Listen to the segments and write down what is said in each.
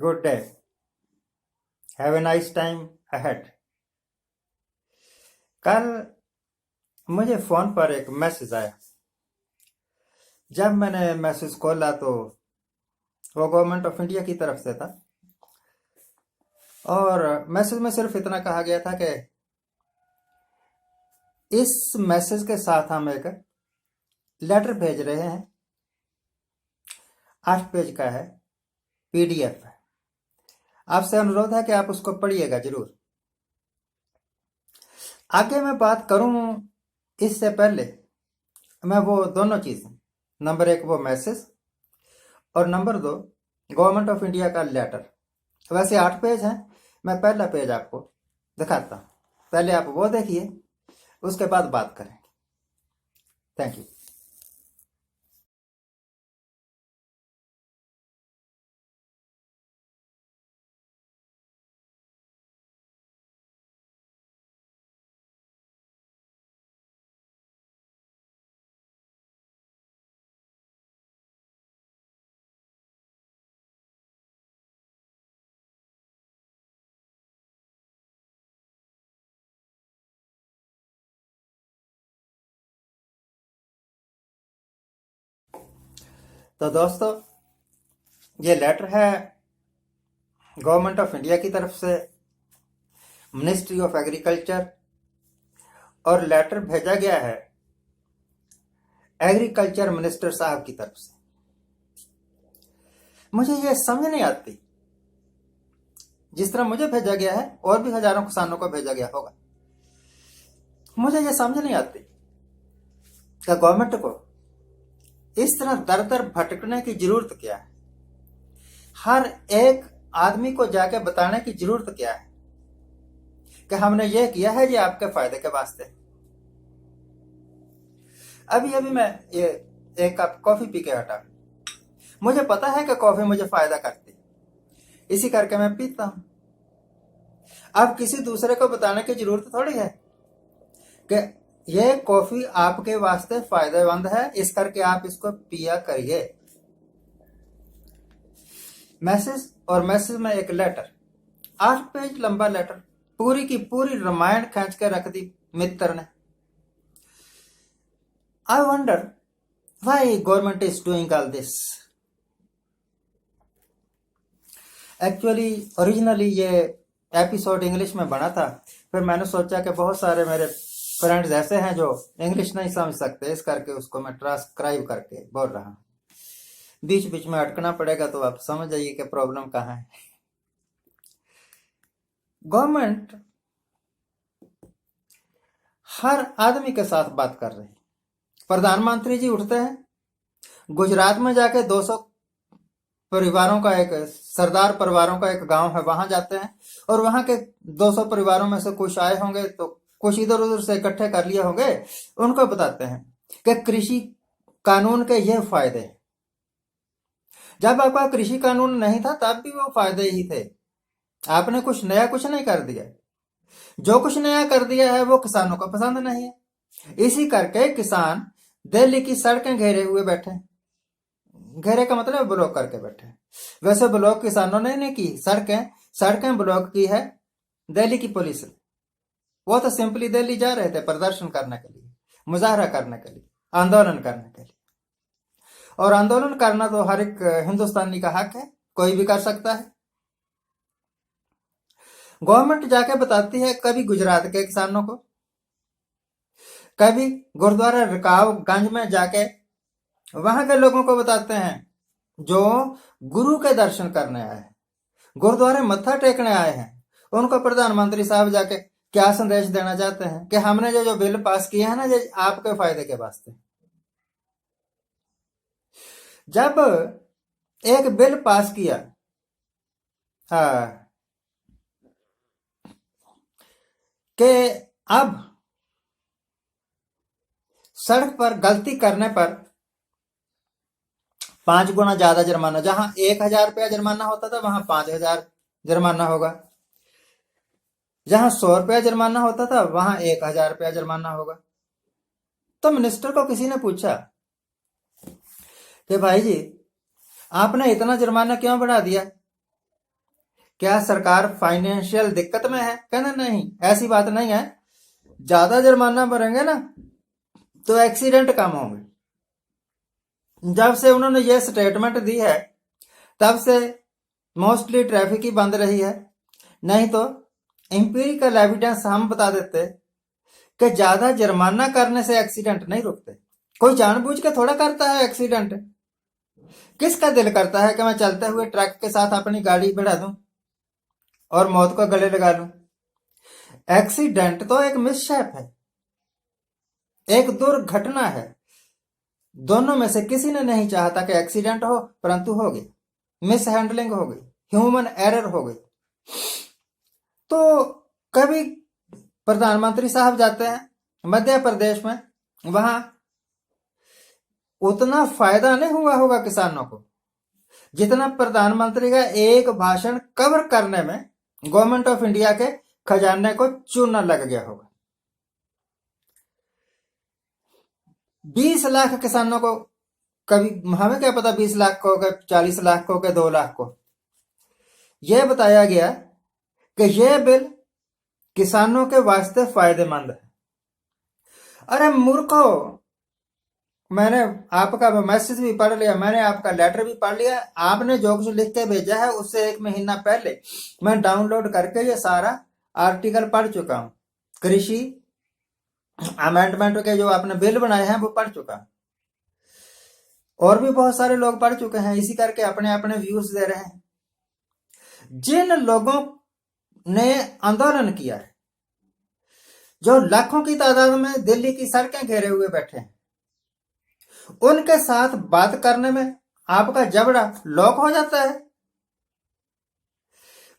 Good day. Have a nice time ahead. कल मुझे phone पर एक मैसेज आया। जब मैंने मैसेज खोला तो वो गवर्नमेंट ऑफ इंडिया की तरफ से था और मैसेज में सिर्फ इतना कहा गया था कि इस मैसेज के साथ हम एक लेटर भेज रहे हैं। 8 पेज का है, पीडीएफ है। आपसे अनुरोध है कि आप उसको पढ़िएगा जरूर। आगे मैं बात करूं इससे पहले मैं वो दोनों चीज, नंबर 1 वो मैसेज और नंबर 2 गवर्नमेंट ऑफ इंडिया का लेटर। वैसे 8 पेज हैं, मैं पहला पेज आपको दिखाता हूं। पहले आप वो देखिए, उसके बाद बात करें। Thank you. तो दोस्तों, ये लेटर है गवर्नमेंट ऑफ इंडिया की तरफ से, मिनिस्ट्री ऑफ एग्रीकल्चर, और लेटर भेजा गया है एग्रीकल्चर मिनिस्टर साहब की तरफ से। मुझे ये समझ नहीं आती, जिस तरह मुझे भेजा गया है और भी हजारों किसानों को भेजा गया होगा। मुझे ये समझ नहीं आती कि गवर्नमेंट को इस तरह दर दर भटकने की जरूरत क्या है। हर एक आदमी को जाके बताने की जरूरत क्या है कि हमने ये किया है, ये आपके फायदे के वास्ते। अभी अभी मैं ये एक कप कॉफी पी के हटा। मुझे पता है कि कॉफी मुझे फायदा करती है, इसी करके मैं पीता हूं। अब किसी दूसरे को बताने की जरूरत थोड़ी है कि ये कॉफी आपके वास्ते फायदेमंद है, इस करके आप इसको पिया करिए। मैसेज और मैसेज में एक लेटर, 8 पेज लंबा लेटर, पूरी की पूरी रामायण खींच के रख दी मित्र ने। I wonder why government is doing all this. Actually originally ये एपिसोड इंग्लिश में बना था, फिर मैंने सोचा कि बहुत सारे मेरे फ्रेंड्स ऐसे हैं जो इंग्लिश नहीं समझ सकते, इस करके उसको मैं ट्रांसक्राइब करके बोल रहा हूं। बीच बीच में अटकना पड़ेगा तो आप समझ जाइए कि प्रॉब्लम कहां है। गवर्नमेंट हर आदमी के साथ बात कर रही है। प्रधानमंत्री जी उठते हैं, गुजरात में जाके 200 परिवारों का एक, सरदार परिवारों का एक गांव है, वहां जाते हैं और वहां के 200 परिवारों में से कुछ आए होंगे तो कुछ इधर उधर से इकट्ठे कर लिए होंगे, उनको बताते हैं कि कृषि कानून के ये फायदे हैं। जब आपका कृषि कानून नहीं था तब भी वो फायदे ही थे। आपने कुछ नया कुछ नहीं कर दिया। जो कुछ नया कर दिया है वो किसानों को पसंद नहीं है, इसी करके किसान दिल्ली की सड़कें घेरे हुए बैठे। घेरे का मतलब ब्लॉक करके बैठे। वैसे ब्लॉक किसानों ने नहीं की, सड़कें ब्लॉक की है दिल्ली की पुलिस ने। वो तो सिंपली दिल्ली जा रहे थे प्रदर्शन करने के लिए, मुजाहरा करने के लिए, आंदोलन करने के लिए। और आंदोलन करना तो हर एक हिंदुस्तानी का हक है, कोई भी कर सकता है। गवर्नमेंट जाके बताती है कभी गुजरात के किसानों को, कभी गुरुद्वारा रकाबगंज में जाके वहां के लोगों को बताते हैं जो गुरु के दर्शन करने आए हैं, गुरुद्वारे मत्था टेकने आए हैं। उनको प्रधानमंत्री साहब जाके क्या संदेश देना चाहते हैं कि हमने जो बिल पास किए हैं ना, ये आपके फायदे के वास्ते। जब एक बिल पास किया कि अब सड़क पर गलती करने पर 5 गुना ज्यादा जुर्माना, जहां 1000 रुपया जुर्माना होता था वहां 5000 जुर्माना होगा, जहां 100 रुपया जुर्माना होता था वहां 1000 रुपया जुर्माना होगा। तो मिनिस्टर को किसी ने पूछा कि भाई जी आपने इतना जुर्माना क्यों बढ़ा दिया। क्या सरकार फाइनेंशियल दिक्कत में है? कहना नहीं, ऐसी बात नहीं है। ज्यादा जुर्माना भरेंगे ना तो एक्सीडेंट कम होंगे। जब से उन्होंने ये स्टेटमेंट दी है तब से मोस्टली ट्रैफिक ही बंद रही है। नहीं तो एम्पिरिकल एविडेंस हम बता देते कि ज्यादा जुर्माना करने से एक्सीडेंट नहीं रुकते। कोई जानबूझ के थोड़ा करता है एक्सीडेंट। किसका दिल करता है कि मैं चलते हुए ट्रक के साथ अपनी गाड़ी बढ़ा दूं और मौत को गले लगा लूं? एक्सीडेंट तो एक मिसशैप है, एक दुर्घटना है। दोनों में से किसी ने नहीं चाहता कि एक्सीडेंट हो, परंतु हो गई, मिस हैंडलिंग हो गई, ह्यूमन एरर हो गई। तो कभी प्रधानमंत्री साहब जाते हैं मध्य प्रदेश में, वहां उतना फायदा नहीं हुआ होगा किसानों को जितना प्रधानमंत्री का एक भाषण कवर करने में गवर्नमेंट ऑफ इंडिया के खजाने को चूना लग गया होगा। 20 लाख किसानों को, कभी हमें क्या पता 20 लाख को के 40 लाख को के 2 लाख को, यह बताया गया कि यह बिल किसानों के वास्ते फायदेमंद है। अरे मूर्खो, मैंने आपका मैसेज भी पढ़ लिया, मैंने आपका लेटर भी पढ़ लिया। आपने जो कुछ लिख के भेजा है उससे 1 महीना पहले मैं डाउनलोड करके ये सारा आर्टिकल पढ़ चुका हूं। कृषि अमेंडमेंट के जो आपने बिल बनाए हैं वो पढ़ चुका हूं। और भी बहुत सारे लोग पढ़ चुके हैं, इसी करके अपने अपने व्यूज दे रहे हैं। जिन लोगों ने आंदोलन किया है, जो लाखों की तादाद में दिल्ली की सड़कें घेरे हुए बैठे हैं, उनके साथ बात करने में आपका जबड़ा लॉक हो जाता है।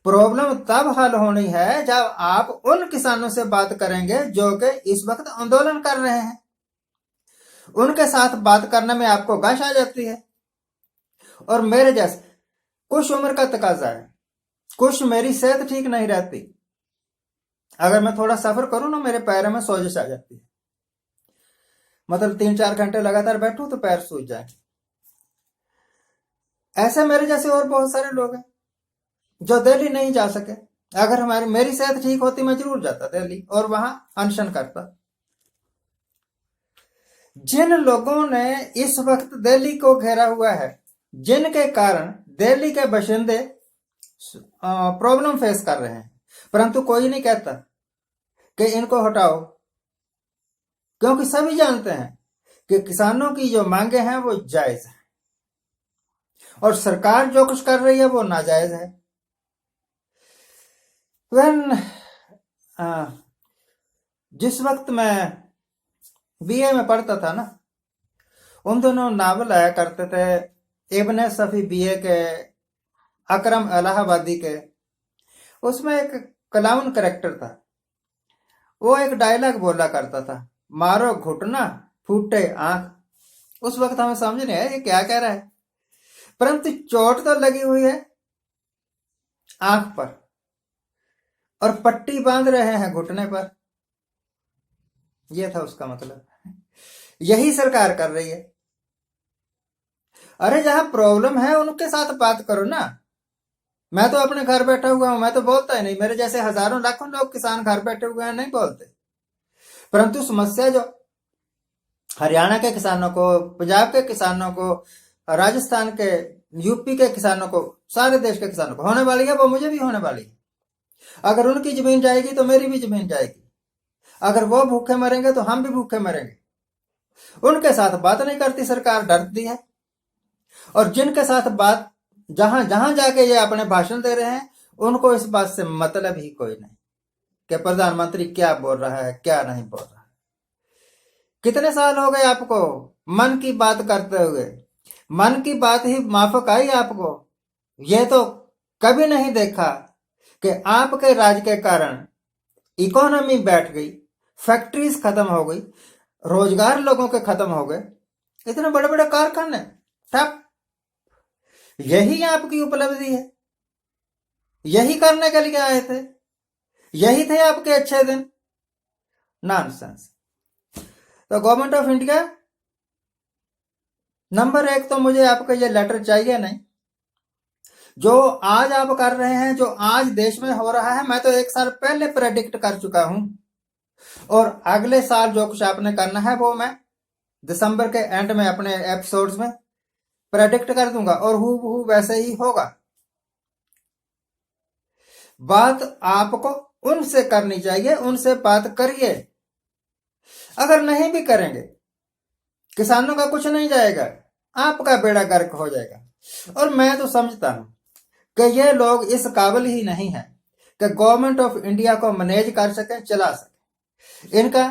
प्रॉब्लम तब हल होनी है जब आप उन किसानों से बात करेंगे जो कि इस वक्त आंदोलन कर रहे हैं। उनके साथ बात करने में आपको गश आ जाती है। और मेरे जैसे कुछ उम्र का तकाजा है, कुछ मेरी सेहत ठीक नहीं रहती, अगर मैं थोड़ा सफर करूं ना मेरे पैर में सोजिश आ जाती है। मतलब 3-4 घंटे लगातार बैठूं तो पैर सूज जाए। ऐसे मेरे जैसे और बहुत सारे लोग हैं जो दिल्ली नहीं जा सके। अगर मेरी सेहत ठीक होती मैं जरूर जाता दिल्ली और वहां अनशन करता। जिन लोगों ने इस वक्त दिल्ली को घेरा हुआ है, जिनके कारण दिल्ली के बाशिंदे प्रॉब्लम फेस कर रहे हैं, परंतु कोई नहीं कहता कि इनको हटाओ, क्योंकि सभी जानते हैं कि किसानों की जो मांगे हैं वो जायज है और सरकार जो कुछ कर रही है वो नाजायज है। जिस वक्त मैं बीए में पढ़ता था ना, उन दोनों नावल आया करते थे इब्ने सफी बीए के, अकरम इलाहाबादी के। उसमें एक क्लाउन कैरेक्टर था, वो एक डायलॉग बोला करता था, मारो घुटना फूटे आंख। उस वक्त हमें समझ नहीं आया ये क्या कह रहा है, परंतु चोट तो लगी हुई है आंख पर और पट्टी बांध रहे हैं घुटने पर। यह था उसका मतलब। यही सरकार कर रही है। अरे जहां प्रॉब्लम है उनके साथ बात करो ना। मैं तो अपने घर बैठा हुआ हूं, मैं तो बोलता ही नहीं। मेरे जैसे हजारों लाखों लोग किसान घर बैठे हुए हैं, नहीं बोलते। परंतु समस्या जो हरियाणा के किसानों को, पंजाब के किसानों को, राजस्थान के, यूपी के किसानों को, सारे देश के किसानों को होने वाली है, वो मुझे भी होने वाली है। अगर उनकी जमीन जाएगी तो मेरी भी जमीन जाएगी। अगर वो भूखे मरेंगे तो हम भी भूखे मरेंगे। उनके साथ बात नहीं करती सरकार, डरती है। और जिनके साथ बात, जहां जहां जाके ये अपने भाषण दे रहे हैं, उनको इस बात से मतलब ही कोई नहीं कि प्रधानमंत्री क्या बोल रहा है, क्या नहीं बोल रहा है। कितने साल हो गए आपको मन की बात करते हुए? मन की बात ही माफक आई आपको। ये तो कभी नहीं देखा कि आपके राज के कारण इकोनॉमी बैठ गई, फैक्ट्रीज खत्म हो गई, रोजगार लोगों के खत्म हो गए, इतने बड़े बड़े कारखाने ठप। यही आपकी उपलब्धि है, यही करने के लिए आए थे, यही थे आपके अच्छे दिन। नॉनसेंस। तो गवर्नमेंट ऑफ इंडिया, नंबर 1 तो मुझे आपका ये लेटर चाहिए नहीं। जो आज आप कर रहे हैं, जो आज देश में हो रहा है, मैं तो 1 साल पहले प्रेडिक्ट कर चुका हूं। और अगले साल जो कुछ आपने करना है वो मैं दिसंबर के एंड में अपने एपिसोड्स में प्रेडिक्ट कर दूंगा और हूबहू वैसे ही होगा। बात आपको उनसे करनी चाहिए, उनसे बात करिए। अगर नहीं भी करेंगे, किसानों का कुछ नहीं जाएगा, आपका बेड़ा गर्क हो जाएगा। और मैं तो समझता हूं कि ये लोग इस काबिल ही नहीं है कि गवर्नमेंट ऑफ इंडिया को मैनेज कर सके, चला सके। इनका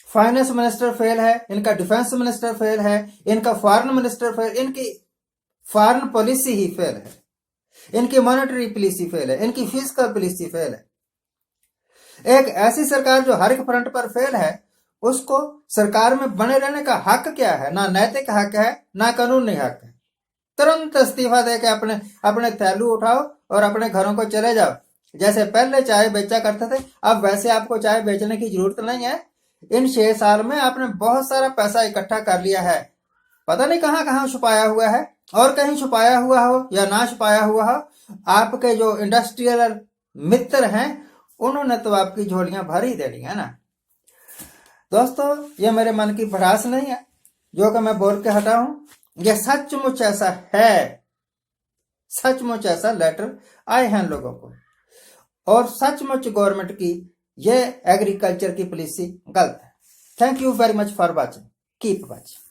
फाइनेंस मिनिस्टर फेल है, इनका डिफेंस मिनिस्टर फेल है, इनका फॉरेन मिनिस्टर फेल, इनकी फॉरेन पॉलिसी ही फेल है, इनकी मॉनेटरी पॉलिसी फेल है, इनकी फिजिकल पॉलिसी फेल है। एक ऐसी सरकार जो हर एक फ्रंट पर फेल है, उसको सरकार में बने रहने का हक क्या है? ना नैतिक हक है, ना कानूनी हक है। तुरंत इस्तीफा देके अपने अपने थैलू उठाओ और अपने घरों को चले जाओ। जैसे पहले चाय बेचा करते थे, अब वैसे आपको चाय बेचने की जरूरत नहीं है। इन 6 साल में आपने बहुत सारा पैसा इकट्ठा कर लिया है, पता नहीं कहां कहां छुपाया हुआ है, और कहीं छुपाया हुआ हो या ना छुपाया हुआ हो, आपके जो इंडस्ट्रियल मित्र हैं उन्होंने तो आपकी झोलियां भर ही देनी है ना। दोस्तों, ये मेरे मन की भड़ास नहीं है जो कि मैं बोल के हटा हूं, ये सचमुच ऐसा है, सचमुच ऐसा लेटर आए हैं लोगों को। और सचमुच गवर्नमेंट की ये एग्रीकल्चर की पॉलिसी गलत है। Thank you very much for watching, keep watching.